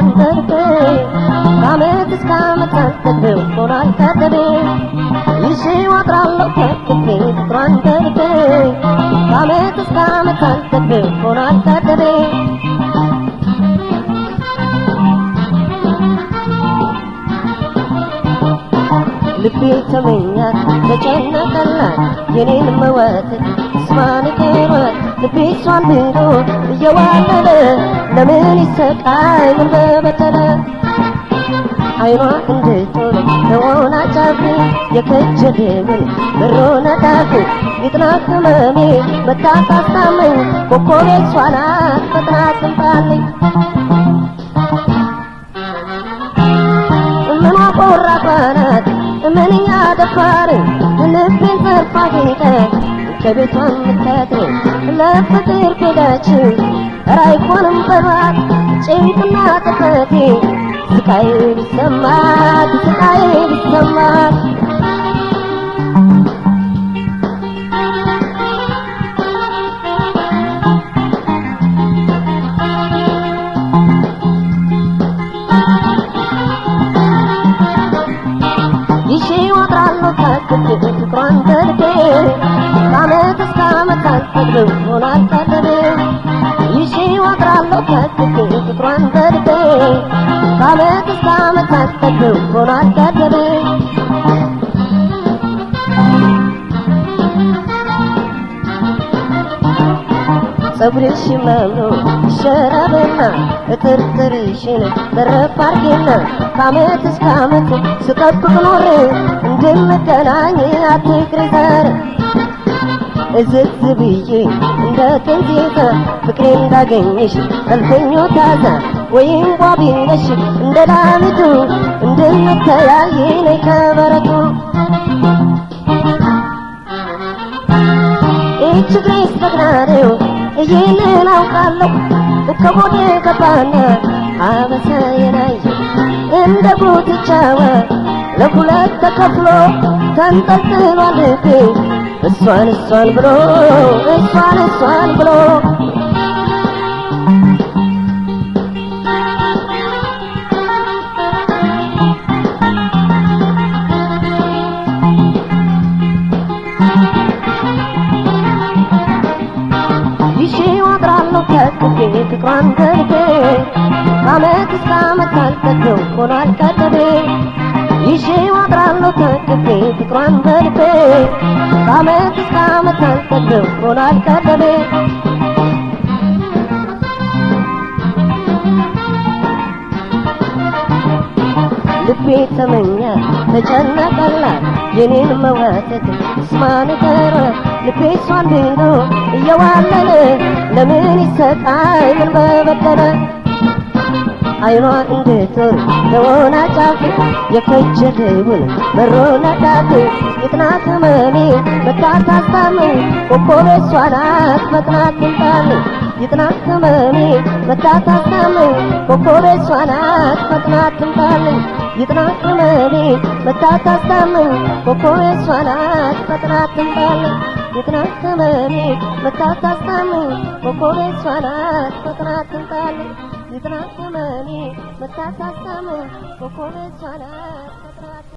ፍቅሯን በልቤ ከዓመት እስከ ዓመት ሳልጠግበው ሆኗል ካደሬ ይዤው አድራለሁ ከልቤ ፍቅሯን በልቤ ከዓመት እስከ ዓመት ሳልጠግበው ሆኗል ካደሬ ልቤ ተመኛት ተጨነቀላት የኔን መወደድ እሷን ቀሯት ልቤ እሷን ብሎ እየዋለለ ለምን ይሰቃይ ምን በበደለ አይኗ እንድትሆን ተወናጫፊ የከጀደምን ብሮን አዳፊ ይጥናት ህመሜ መታ ታስታመኝ ኮከቤ እሷ ናት ፈጥና ትምጣልኝ ምኗ ቆራጧ ናት ምንኛ ደፋር ልቤን ዘርፋ ሄደ ከቤቷ ምታድር ለፍቅር ሄደችው ኧረ አይሆንም በሏት ጭንቅና ጥፈቴ ስቃይ ቢሰማት ስቃይ ቢሰማት ይዤው አድራለሁ ከልቤ ፍቅሯን በልቤ ከዓመት እስከ ዓመት ሳልጠግበው ሆኗል ካደሬ ይዤው አድራለሁ ከልቤ ፍቅሯን በልቤ ከዓመት እስከ ዓመት ሳልጠግበው ሆኗል ካደሬ ፀጉርሽ መምሮ ይሸረብና እጥርጥርሽን ደረፍ አርጌና ከዓመት እስከ ዓመት ስጠብቅ ኖሬ እንድንገናኝ አትቅሪ ዛሬ እዝዝ ብዬ እንደ ጥንቴታ ፍቅሬ እንዳገኘሽ ሰልፈኞ ታዛ ወይም ቧቢነሽ እንደ ላሚቱ እንድንተያይ ነይ ከበረቱ እጅግሬ ስተግናሬው ይህንን አውቃለሁ ከሆዴ ገባና አበሳዬን አየሁ እንደ ጉትቻዋ ለሁለት ተከፍሎ ተንጠልጥሏል ልቤ እሷን እሷን ብሎ እሷን እሷን ብሎ ይዤው አድራለሁ ከልቤ ፍቅሯን በልቤ ከዓመት እስከ ዓመት ሳልጠግበው ሆኗል ካደሬ ይዤው አድራለሁ ከልቤ ፍቅሯን በልቤ ከዓመት እስከ ዓመት ሳልጠግበው ሆኗል ካደሬ ልቤ ተመኛት ተጨነቀላት የኔን መወደድ እሷን ቀሯት ልቤ እሷን ብሎ እየዋለለ ለምን ይሰቃይ ምን በበደለ አይኗ እንድትሆን ተወናጫፊ የከጀደውን መሮን አዳፊ ይጥናት ህመሜ መታ ታስታመኝ ኮከቤ እሷ ናት ፈጥና ትምጣልኝ ይጥናት ህመሜ መታ ታስታመኝ ኮከቤ እሷ ናት ፈጥና ትምጣልኝ ይጥናት ህመሜ መታ ታስታመኝ ኮከቤ እሷ ናት ፈጥና ትምጣልኝ ይጥናት ህመሜ መታ ታስታመኝ ኮከቤ እሷ ናት ፈጥና ትምጣልኝ ይጥናት ህመሜ መታ ታስታመኝ ኮከቤ እሷ ናት